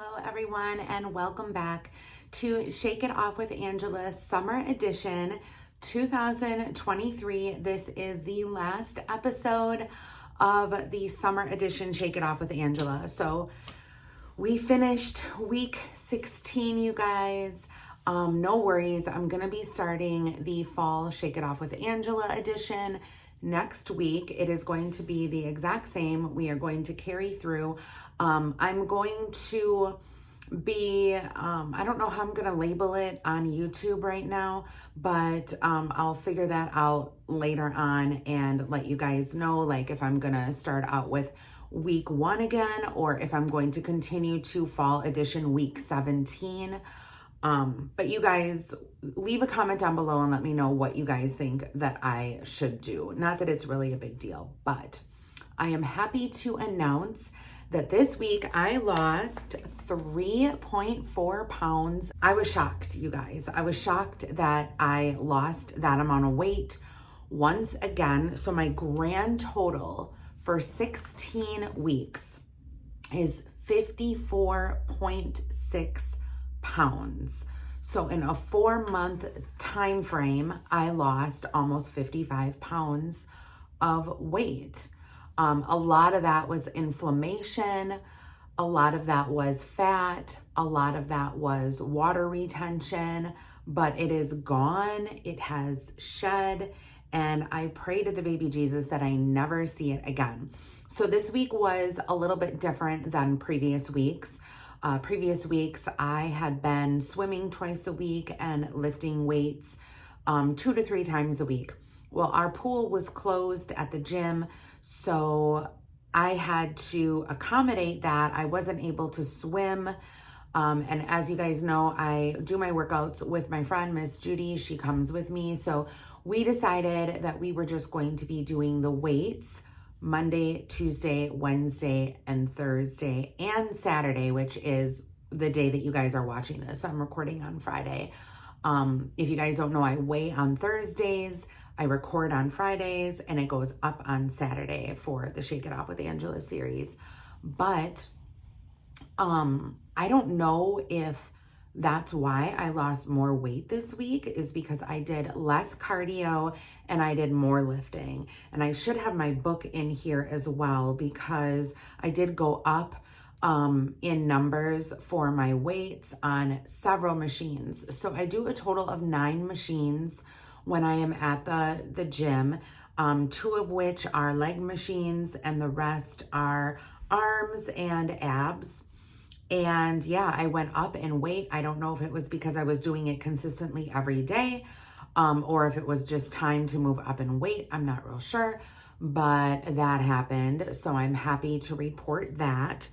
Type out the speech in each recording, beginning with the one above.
Hello everyone and welcome back to Shake It Off with Angela Summer Edition 2023. This is the last episode of the Summer Edition Shake It Off with Angela. So we finished week 16, you guys. No worries, I'm gonna be starting the fall Shake It Off with Angela edition next week. It is going to be the exact same. We are going to carry through. I'm going to be, I don't know how I'm going to label it on YouTube right now, but I'll figure that out later on and let you guys know, like if I'm going to start out with week 1 again, or if I'm going to continue to fall edition week 17. But you guys leave a comment down below and let me know what you guys think that I should do. Not that it's really a big deal, but I am happy to announce that this week I lost 3.4 pounds. I was shocked, you guys. I was shocked that I lost that amount of weight once again. So my grand total for 16 weeks is 54.6 pounds. So in a 4-month time frame, I lost almost 55 pounds of weight. A lot of that was inflammation. A lot of that was fat. A lot of that was water retention, but it is gone. It has shed. And I pray to the baby Jesus that I never see it again. So this week was a little bit different than previous weeks. Previous weeks, I had been swimming twice a week and lifting weights 2 to 3 times a week. Well, our pool was closed at the gym, so I had to accommodate that. I wasn't able to swim. And as you guys know, I do my workouts with my friend, Miss Judy. She comes with me. So we decided that we were just going to be doing the weights Monday, Tuesday, Wednesday, and Thursday, and Saturday, which is the day that you guys are watching this. So I'm recording on Friday. If you guys don't know, I weigh on Thursdays, I record on Fridays, and it goes up on Saturday for the Shake It Off with Angela series. But I don't know if that's why I lost more weight this week, is because I did less cardio and I did more lifting. And I should have my book in here as well, because I did go up in numbers for my weights on several machines. So I do a total of 9 machines when I am at the gym, 2 of which are leg machines and the rest are arms and abs. And yeah, I went up in weight. I don't know if it was because I was doing it consistently every day, or if it was just time to move up in weight. I'm not real sure, but that happened. So I'm happy to report that.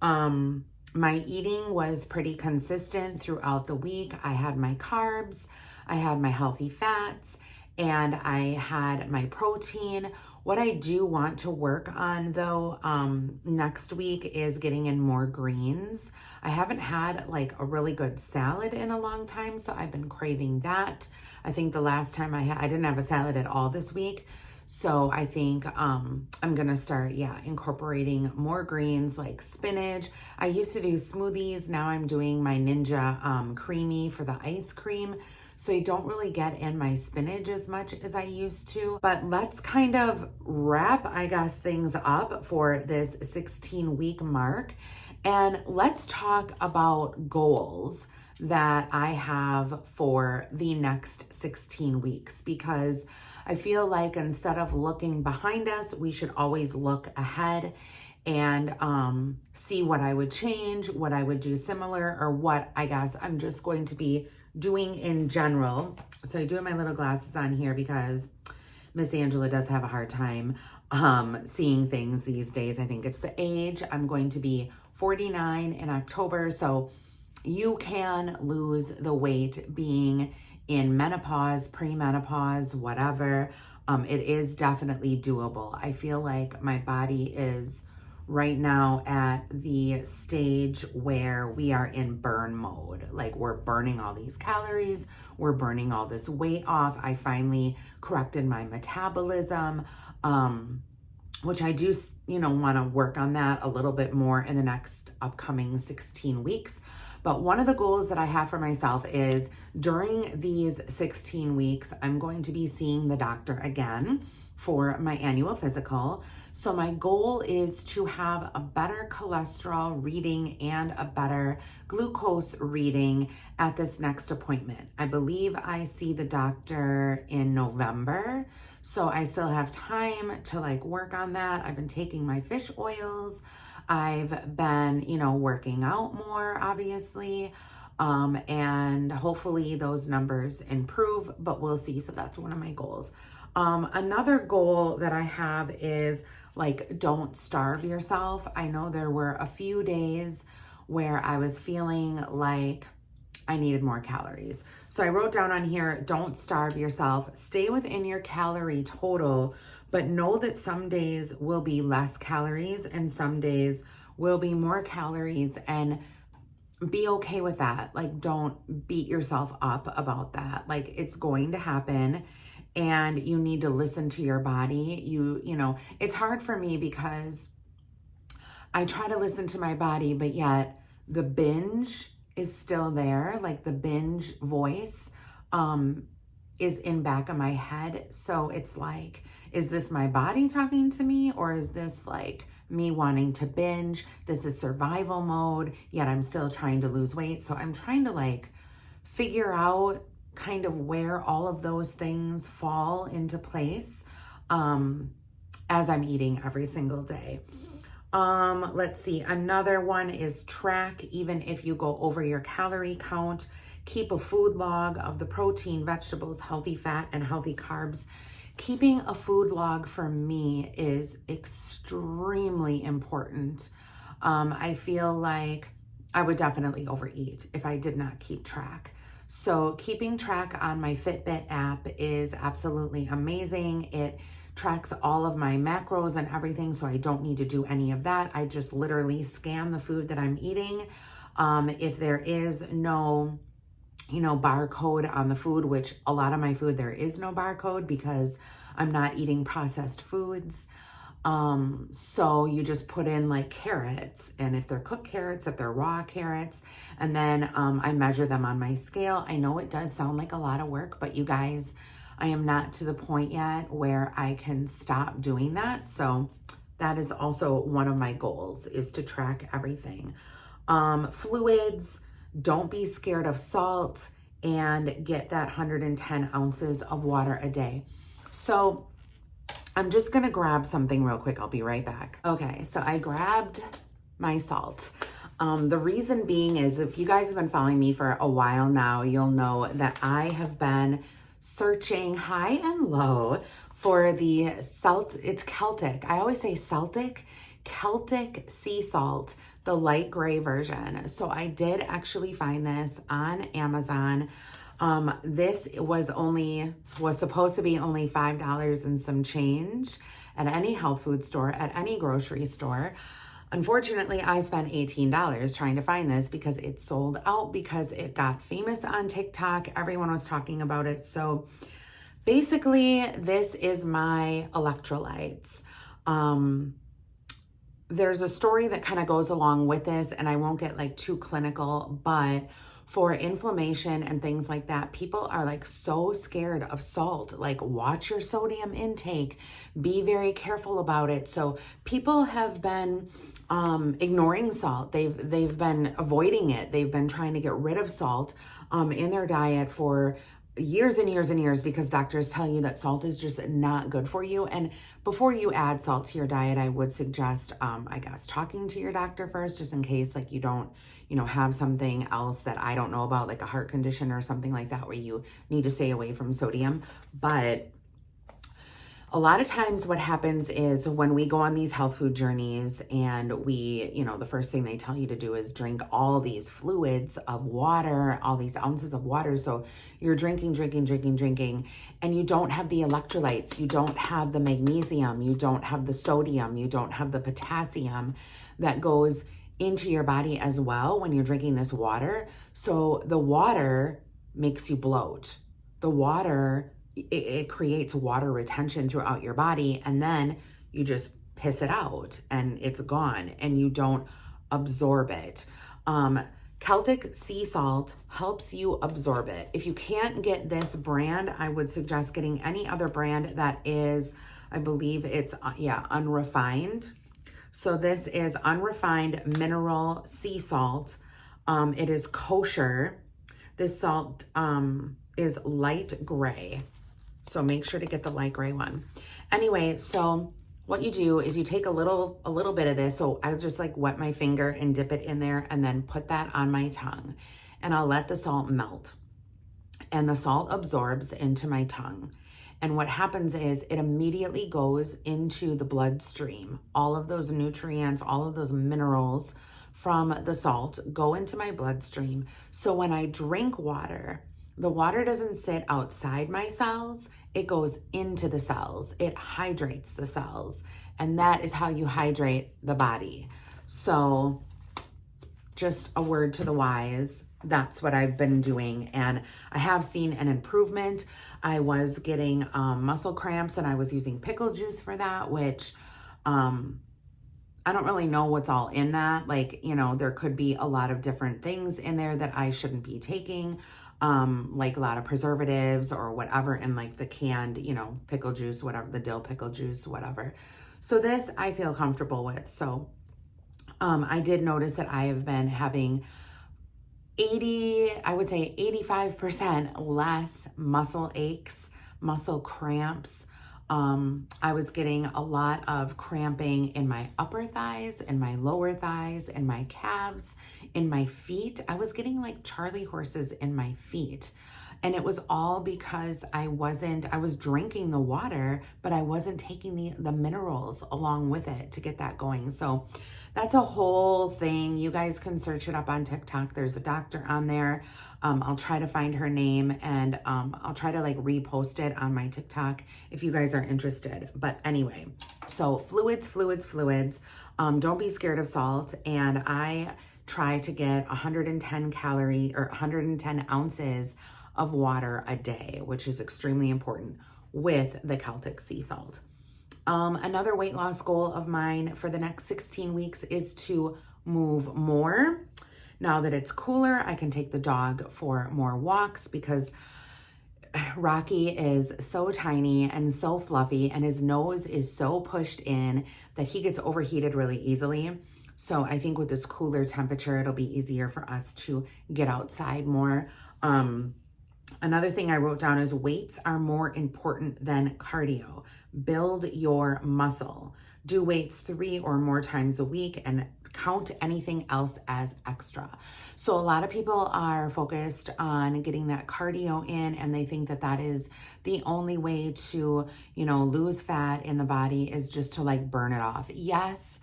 My eating was pretty consistent throughout the week. I had my carbs, I had my healthy fats, and I had my protein. What I do want to work on though, next week is getting in more greens. I haven't had like a really good salad in a long time, so I've been craving that. I think the last time I didn't have a salad at all this week. So I think I'm gonna start, incorporating more greens like spinach. I used to do smoothies. Now I'm doing my Ninja creamy for the ice cream. So I don't really get in my spinach as much as I used to. But let's kind of wrap, I guess, things up for this 16-week mark. And let's talk about goals that I have for the next 16 weeks, because I feel like instead of looking behind us, we should always look ahead and see what I would change, what I would do similar, or what I guess I'm just going to be doing in general. So I do have my little glasses on here because Miss Angela does have a hard time seeing things these days. I think it's the age. I'm going to be 49 in October, so you can lose the weight being in menopause, premenopause, whatever. It is definitely doable. I feel like my body is right now at the stage where we are in burn mode. Like we're burning all these calories, we're burning all this weight off. I finally corrected my metabolism. which I do, want to work on that a little bit more in the next upcoming 16 weeks. But one of the goals that I have for myself is during these 16 weeks, I'm going to be seeing the doctor again for my annual physical. So my goal is to have a better cholesterol reading and a better glucose reading at this next appointment. I believe I see the doctor in November. So I still have time to work on that. I've been taking my fish oils. I've been, working out more, obviously. And hopefully those numbers improve, but we'll see. So that's one of my goals. Another goal that I have is don't starve yourself. I know there were a few days where I was feeling like I needed more calories. So I wrote down on here, don't starve yourself. Stay within your calorie total, but know that some days will be less calories and some days will be more calories, and be okay with that. Don't beat yourself up about that. It's going to happen and you need to listen to your body. It's hard for me because I try to listen to my body, but yet the binge is still there. The binge voice is in back of my head. So it's is this my body talking to me, or is this me wanting to binge? This is survival mode, yet I'm still trying to lose weight. So I'm trying to figure out kind of where all of those things fall into place as I'm eating every single day. Let's see. Another one is track. Even if you go over your calorie count, keep a food log of the protein, vegetables, healthy fat, and healthy carbs. Keeping a food log for me is extremely important. I feel like I would definitely overeat if I did not keep track. So keeping track on my Fitbit app is absolutely amazing. It tracks all of my macros and everything, so I don't need to do any of that. I just literally scan the food that I'm eating. If there is no barcode on the food, which a lot of my food, there is no barcode because I'm not eating processed foods. So you just put in carrots, and if they're cooked carrots, if they're raw carrots, and then I measure them on my scale. I know it does sound like a lot of work, but you guys, I am not to the point yet where I can stop doing that. So that is also one of my goals, is to track everything. Fluids, don't be scared of salt, and get that 110 ounces of water a day. So I'm just gonna grab something real quick. I'll be right back. Okay, so I grabbed my salt. The reason being is, if you guys have been following me for a while now, you'll know that I have been searching high and low for the salt. It's Celtic. I always say Celtic sea salt, the light gray version. So I did actually find this on Amazon. This was supposed to be only $5 and some change at any health food store, at any grocery store. Unfortunately, I spent $18 trying to find this because it sold out, because it got famous on TikTok. Everyone was talking about it. So basically, this is my electrolytes. There's a story that kind of goes along with this, and I won't get too clinical, but for inflammation and things like that, people are so scared of salt. Watch your sodium intake, be very careful about it. So people have been ignoring salt. They've been avoiding it. They've been trying to get rid of salt in their diet for years and years and years, because doctors tell you that salt is just not good for you. And before you add salt to your diet, I would suggest, talking to your doctor first, just in case you don't, have something else that I don't know about, like a heart condition or something like that, where you need to stay away from sodium. But a lot of times what happens is, when we go on these health food journeys and we, the first thing they tell you to do is drink all these fluids of water, all these ounces of water. So you're drinking, and you don't have the electrolytes, you don't have the magnesium, you don't have the sodium, you don't have the potassium that goes into your body as well when you're drinking this water. So the water makes you bloat. The water, it creates water retention throughout your body, and then you just piss it out and it's gone and you don't absorb it. Celtic sea salt helps you absorb it. If you can't get this brand, I would suggest getting any other brand that is, I believe it's, unrefined. So this is unrefined mineral sea salt. It is kosher. This salt is light gray. So make sure to get the light gray one. Anyway, so what you do is you take a little bit of this. So I just like wet my finger and dip it in there and then put that on my tongue. And I'll let the salt melt. And the salt absorbs into my tongue. And what happens is it immediately goes into the bloodstream. All of those nutrients, all of those minerals from the salt go into my bloodstream. So when I drink water, the water doesn't sit outside my cells, it goes into the cells. It hydrates the cells. And that is how you hydrate the body. So just a word to the wise, that's what I've been doing. And I have seen an improvement. I was getting muscle cramps and I was using pickle juice for that, which I don't really know what's all in that. Like, you know, there could be a lot of different things in there that I shouldn't be taking. Like a lot of preservatives or whatever in like the canned, you know, pickle juice, whatever, the dill pickle juice, whatever. So this I feel comfortable with. So I did notice that I have been having 85% less muscle aches, muscle cramps. I was getting a lot of cramping in my upper thighs and my lower thighs and my calves, in my feet. I was getting like Charlie horses in my feet. And it was all because I was drinking the water, but I wasn't taking the minerals along with it to get that going. So that's a whole thing. You guys can search it up on TikTok. There's a doctor on there. I'll try to find her name and I'll try to like repost it on my TikTok if you guys are interested. But anyway, so fluids. Don't be scared of salt. And I try to get 110 ounces of water a day, which is extremely important with the Celtic sea salt. Another weight loss goal of mine for the next 16 weeks is to move more. Now that it's cooler, I can take the dog for more walks because Rocky is so tiny and so fluffy and his nose is so pushed in that he gets overheated really easily. So I think with this cooler temperature, it'll be easier for us to get outside more. Another thing I wrote down is weights are more important than cardio. Build your muscle. Do weights 3 or more times a week and count anything else as extra. So a lot of people are focused on getting that cardio in and they think that that is the only way to, you know, lose fat in the body is just to like burn it off. Yes,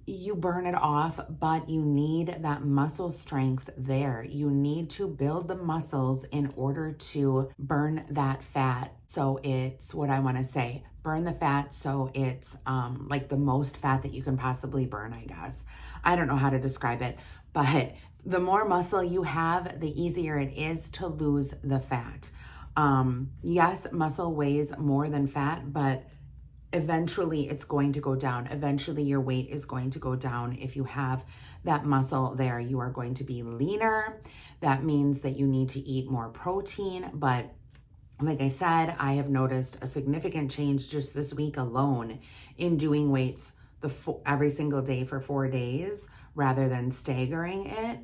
you burn it off, but you need that muscle strength there. You need to build the muscles in order to burn that fat. So it's what I want to say, burn the fat. So it's like the most fat that you can possibly burn, I guess. I don't know how to describe it, but the more muscle you have, the easier it is to lose the fat. Yes, muscle weighs more than fat, but eventually it's going to go down. Eventually your weight is going to go down. If you have that muscle there, you are going to be leaner. That means that you need to eat more protein. But like I said, I have noticed a significant change just this week alone in doing weights every single day for 4 days rather than staggering it.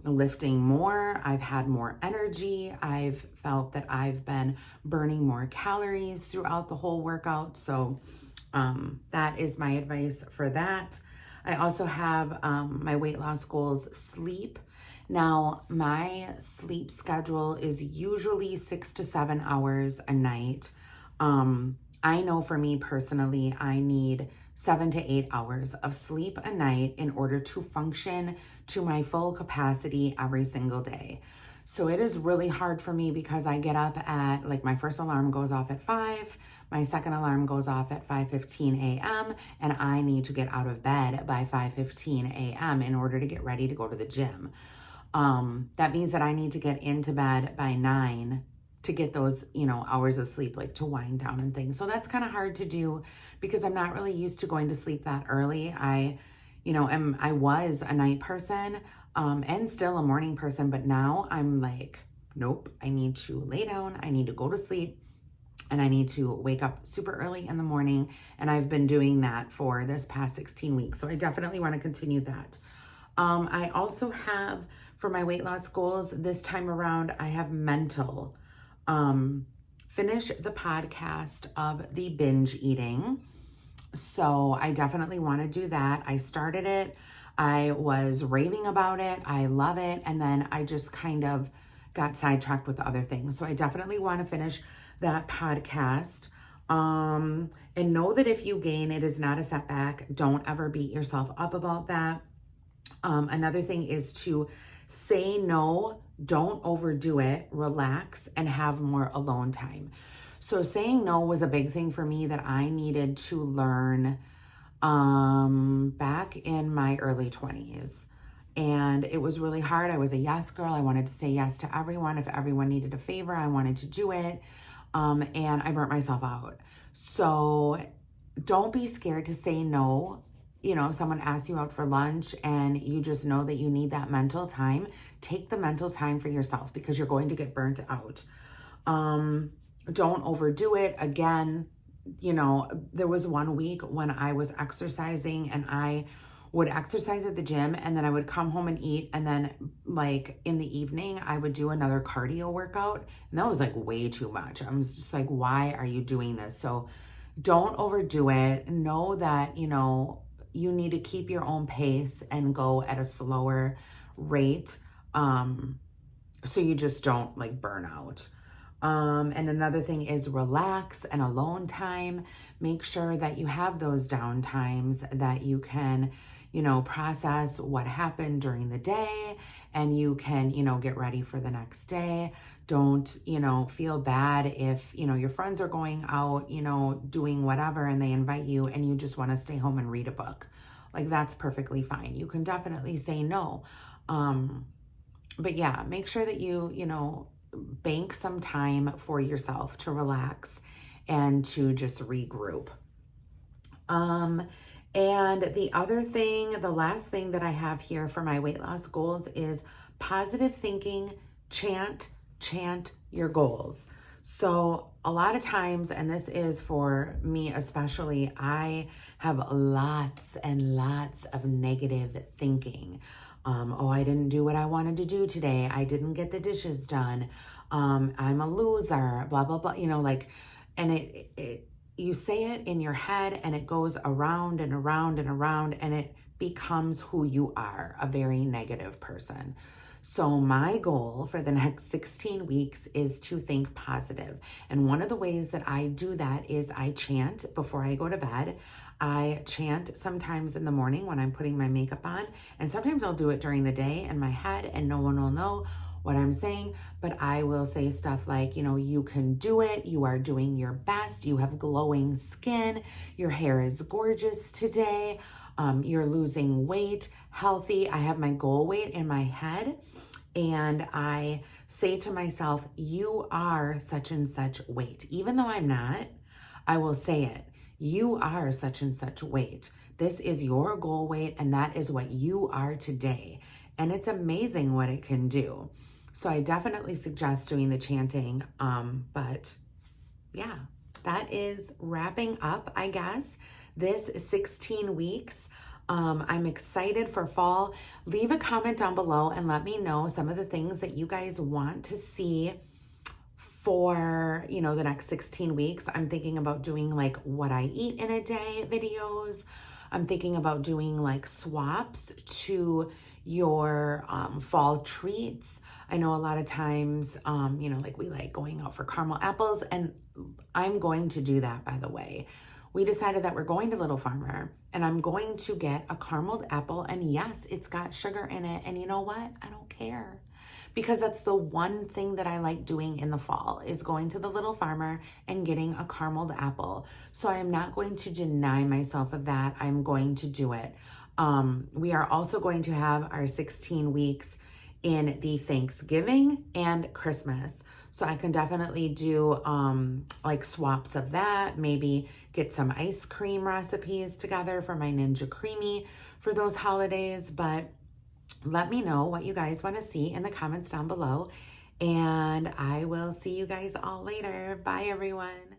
Lifting more, I've had more energy. I've felt that I've been burning more calories throughout the whole workout. So that is my advice for that. I also have my weight loss goals, sleep. Now, my sleep schedule is usually 6 to 7 hours a night. I know for me personally, I need 7 to 8 hours of sleep a night in order to function to my full capacity every single day. So it is really hard for me because I get up at, like, my first alarm goes off at 5, my second alarm goes off at 5:15 a.m., and I need to get out of bed by 5:15 a.m. in order to get ready to go to the gym. That means that I need to get into bed by 9 to get those, you know, hours of sleep, like to wind down and things. So that's kind of hard to do because I'm not really used to going to sleep that early. I was a night person, and still a morning person, but now I'm like, nope, I need to lay down, I need to go to sleep, and I need to wake up super early in the morning. And I've been doing that for this past 16 weeks. So I definitely want to continue that. I also have, for my weight loss goals this time around, I have mental. Finish the podcast of the binge eating. So I definitely want to do that. I started it. I was raving about it. I love it. And then I just kind of got sidetracked with other things. So I definitely want to finish that podcast. And know that if you gain, it is not a setback. Don't ever beat yourself up about that. Another thing is to say no, don't overdo it, relax, and have more alone time. So saying no was a big thing for me that I needed to learn back in my early 20s. And it was really hard. I was a yes girl. I wanted to say yes to everyone. If everyone needed a favor, I wanted to do it. And I burnt myself out. So don't be scared to say no. You know, if someone asks you out for lunch and you just know that you need that mental time, take the mental time for yourself because you're going to get burnt out. Don't overdo it. Again, you know, there was one week when I was exercising and I would exercise at the gym and then I would come home and eat. And then like in the evening, I would do another cardio workout. And that was like way too much. I was just like, why are you doing this? So don't overdo it. Know that, you know, you need to keep your own pace and go at a slower rate. So you just don't like burn out. And another thing is relax and alone time. Make sure that you have those down times that you can, you know, process what happened during the day and you can, you know, get ready for the next day. Don't, you know, feel bad if, you know, your friends are going out, you know, doing whatever and they invite you and you just want to stay home and read a book. Like that's perfectly fine. You can definitely say no. But yeah, make sure that you know, bank some time for yourself to relax and to just regroup. And the other thing, the last thing that I have here for my weight loss goals is positive thinking, chant your goals. So a lot of times, and this is for me especially, I have lots and lots of negative thinking. Oh, I didn't do what I wanted to do today. I didn't get the dishes done. I'm a loser, blah, blah, blah, you know, like, and you say it in your head and it goes around and around and around and it becomes who you are, a very negative person. So my goal for the next 16 weeks is to think positive. And one of the ways that I do that is I chant before I go to bed. I chant sometimes in the morning when I'm putting my makeup on, and sometimes I'll do it during the day in my head and no one will know what I'm saying, but I will say stuff like, you know, you can do it. You are doing your best. You have glowing skin. Your hair is gorgeous today. You're losing weight, healthy. I have my goal weight in my head and I say to myself, you are such and such weight. Even though I'm not, I will say it. You are such and such weight. This is your goal weight and that is what you are today. And it's amazing what it can do. So I definitely suggest doing the chanting. But yeah, that is wrapping up, I guess, this 16 weeks. I'm excited for fall. Leave a comment down below and let me know some of the things that you guys want to see for, you know, the next 16 weeks. I'm thinking about doing like what I eat in a day videos. I'm thinking about doing like swaps to your fall treats. I know a lot of times, you know, like we like going out for caramel apples, and I'm going to do that, by the way. We decided that we're going to Little Farmer and I'm going to get a carameled apple, and yes, it's got sugar in it. And you know what? I don't care, because that's the one thing that I like doing in the fall is going to the Little Farmer and getting a carameled apple. So I am not going to deny myself of that. I'm going to do it. We are also going to have our 16 weeks in the Thanksgiving and Christmas. So I can definitely do like swaps of that, maybe get some ice cream recipes together for my Ninja Creamy for those holidays. But let me know what you guys want to see in the comments down below, and I will see you guys all later. Bye, everyone.